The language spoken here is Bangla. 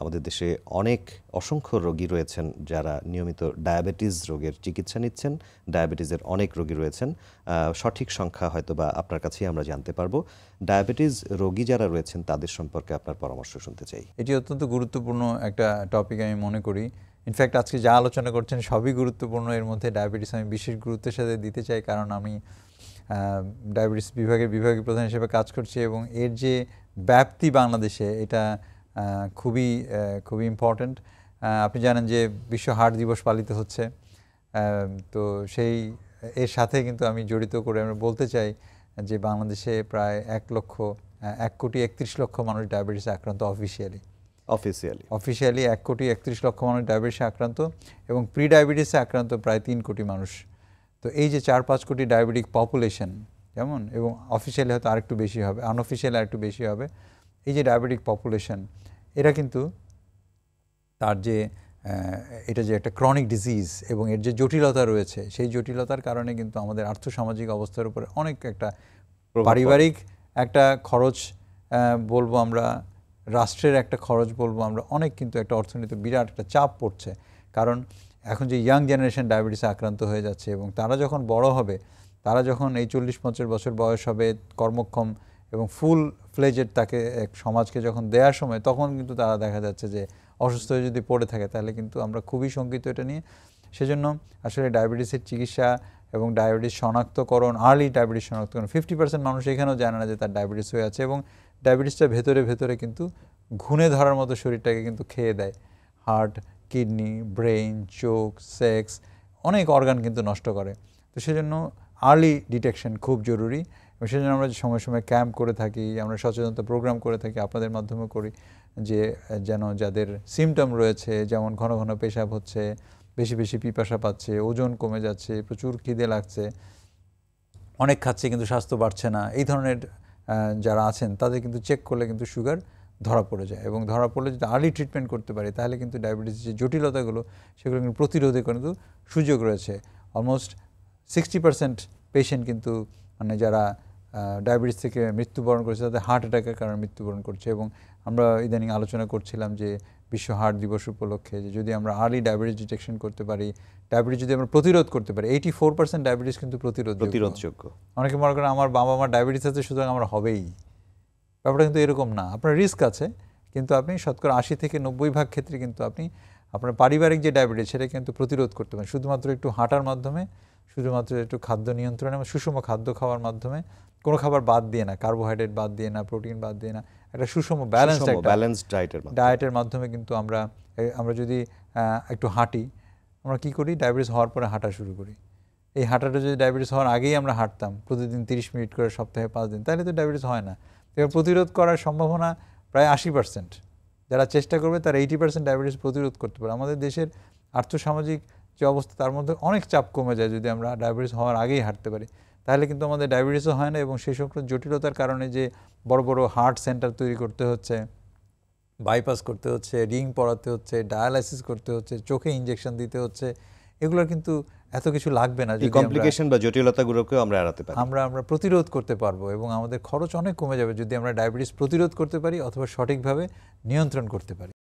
আমাদের দেশে অনেক অসংখ্য রোগী রয়েছেন যারা নিয়মিত ডায়াবেটিস রোগের চিকিৎসা নিচ্ছেন। ডায়াবেটিসের অনেক রোগী রয়েছেন, সঠিক সংখ্যা হয়তো বা আপনার কাছেই আমরা জানতে পারবো। ডায়াবেটিস রোগী যারা রয়েছেন তাদের সম্পর্কে আপনার পরামর্শ শুনতে চাই। এটি অত্যন্ত গুরুত্বপূর্ণ একটা টপিক আমি মনে করি। ইনফ্যাক্ট আজকে যা আলোচনা করছেন সবই গুরুত্বপূর্ণ। এর মধ্যে ডায়াবেটিস আমি বিশেষ গুরুত্বের সাথে দিতে চাই, কারণ আমি ডায়াবেটিস বিভাগীয় প্রধান হিসেবে কাজ করছি এবং এর যে ব্যাপ্তি বাংলাদেশে এটা খুবই ইম্পর্ট্যান্ট। আপনি জানেন যে বিশ্ব হার্ট দিবস পালিত হচ্ছে, তো এর সাথে কিন্তু আমি জড়িত করে আমরা বলতে চাই যে বাংলাদেশে প্রায় 1,31,00,000 মানুষ ডায়াবেটিসে আক্রান্ত অফিসিয়ালি 1,31,00,000 মানুষ ডায়াবেটিসে আক্রান্ত এবং প্রি ডায়াবেটিসে আক্রান্ত প্রায় 3 কোটি মানুষ। তো এই যে 4-5 কোটি ডায়াবেটিক পপুলেশন যেমন, এবং অফিসিয়ালি হয়তো আরেকটু বেশি হবে, আনঅফিসিয়ালি আরেকটু বেশি হবে, এই যে ডায়াবেটিক পপুলেশন এরা কিন্তু তার যে এটা যে একটা ক্রনিক ডিজিজ এবং এর যে জটিলতা রয়েছে সেই জটিলতার কারণে কিন্তু আমাদের আর্থসামাজিক অবস্থার উপরে অনেক একটা পারিবারিক একটা খরচ বলবো আমরা, রাষ্ট্রের একটা খরচ বলবো আমরা, অনেক কিন্তু একটা অর্থনীতি বিরাট একটা চাপ পড়ছে। কারণ এখন যে ইয়াং জেনারেশন ডায়াবেটিসে আক্রান্ত হয়ে যাচ্ছে এবং তারা যখন বড় হবে, তারা যখন এই 40-50 বছর বয়স হবে, কর্মক্ষম এবং ফুল ফ্লেজেড তাকে এক সমাজকে যখন দেওয়ার সময়, তখন কিন্তু তারা দেখা যাচ্ছে যে অসুস্থ হয়ে যদি পড়ে থাকে, তাহলে কিন্তু আমরা খুবই শঙ্কিত এটা নিয়ে। সেজন্য আসলে ডায়াবেটিসের চিকিৎসা এবং ডায়াবেটিস শনাক্তকরণ, আর্লি ডায়াবেটিস শনাক্তকরণ, 50% মানুষ এখানেও জানে না যে তার ডায়াবেটিস হয়ে আছে এবং ডায়াবেটিসটা ভেতরে কিন্তু ঘুণে ধরার মতো শরীরটাকে কিন্তু খেয়ে দেয়। হার্ট, কিডনি, ব্রেইন, চোখ, সেক্স, অনেক অর্গান কিন্তু নষ্ট করে। তো সেজন্য আর্লি ডিটেকশন খুব জরুরি এবং সেজন্য আমরা সময় সময় ক্যাম্প করে থাকি, আমরা সচেতনতা প্রোগ্রাম করে থাকি, আপনাদের মাধ্যমে করি, যে যেন যাদের সিমটম রয়েছে, যেমন ঘন ঘন পেশাব হচ্ছে, বেশি বেশি পিপাসা পাচ্ছে, ওজন কমে যাচ্ছে, প্রচুর খিদে লাগছে, অনেক খাচ্ছে কিন্তু স্বাস্থ্য বাড়ছে না, এই ধরনের যারা আছেন তাদের কিন্তু চেক করলে কিন্তু সুগার ধরা পড়ে যায় এবং ধরা পড়লে যদি আর্লি ট্রিটমেন্ট করতে পারি তাহলে কিন্তু ডায়াবেটিসের যে জটিলতাগুলো সেগুলো কিন্তু প্রতিরোধে কিন্তু সুযোগ রয়েছে। অলমোস্ট 60% পেশেন্ট কিন্তু মানে যারা ডায়াবেটিস থেকে মৃত্যুবরণ করেছে তাদের হার্ট অ্যাটাকের কারণে মৃত্যুবরণ করছে। এবং আমরা ইদানিং আলোচনা করছিলাম যে বিশ্ব হার্ট দিবস উপলক্ষে যে যদি আমরা আর্লি ডায়াবেটিস ডিটেকশন করতে পারি, ডায়াবেটিস যদি আমরা প্রতিরোধ করতে পারি, 84% ডায়াবেটিস কিন্তু প্রতিরোধযোগ্য। অনেকে মনে করেন আমার বাবা মার ডায়াবেটিস আছে সুতরাং আমার হবেই, ব্যাপারটা কিন্তু এরকম না। আপনার রিস্ক আছে, কিন্তু আপনি শতকরা 80-90% ক্ষেত্রে কিন্তু আপনি আপনার পারিবারিক যে ডায়াবেটিস সেটা কিন্তু প্রতিরোধ করতে পারেন শুধুমাত্র একটু হাঁটার মাধ্যমে, শুধুমাত্র একটু খাদ্য নিয়ন্ত্রণে এবং সুষম খাদ্য খাওয়ার মাধ্যমে, কোনো খাবার বাদ দিয়ে না, কার্বোহাইড্রেট বাদ দিয়ে না, প্রোটিন বাদ দিয়ে না, একটা সুষম ব্যালেন্সড ডায়েটের মাধ্যমে কিন্তু আমরা যদি একটু হাঁটি, আমরা কি করি, ডায়াবেটিস হওয়ার পরে হাঁটা শুরু করি। এই হাঁটাটা যদি ডায়াবেটিস হওয়ার আগেই আমরা হাঁটতাম প্রতিদিন 30 মিনিট করে সপ্তাহে 5 দিন, তাহলে তো ডায়াবেটিস হয় না। এবার প্রতিরোধ করার সম্ভাবনা প্রায় 80%। যারা চেষ্টা করবে তারা 80% ডায়াবেটিস প্রতিরোধ করতে পারে। আমাদের দেশের আর্থসামাজিক যে অবস্থা তার মধ্যে অনেক চাপ কমে যায় যদি আমরা ডায়াবেটিস হওয়ার আগেই হাঁটতে পারি, তাহলে কিন্তু আমাদের ডায়াবেটিসও হয় না এবং সেই সকল জটিলতার কারণে যে বড় বড় হার্ট সেন্টার তৈরি করতে হচ্ছে, বাইপাস করতে হচ্ছে, রিং পরাতে হচ্ছে, ডায়ালাইসিস করতে হচ্ছে, চোখে ইনজেকশন দিতে হচ্ছে, এগুলোর কিন্তু এত কিছু লাগবে না। যদি কমপ্লিকেশন বা জটিলতাগুলোকেও আমরা এড়াতে পারি, আমরা প্রতিরোধ করতে পারবো এবং আমাদের খরচ অনেক কমে যাবে যদি আমরা ডায়াবেটিস প্রতিরোধ করতে পারি অথবা সঠিকভাবে নিয়ন্ত্রণ করতে পারি।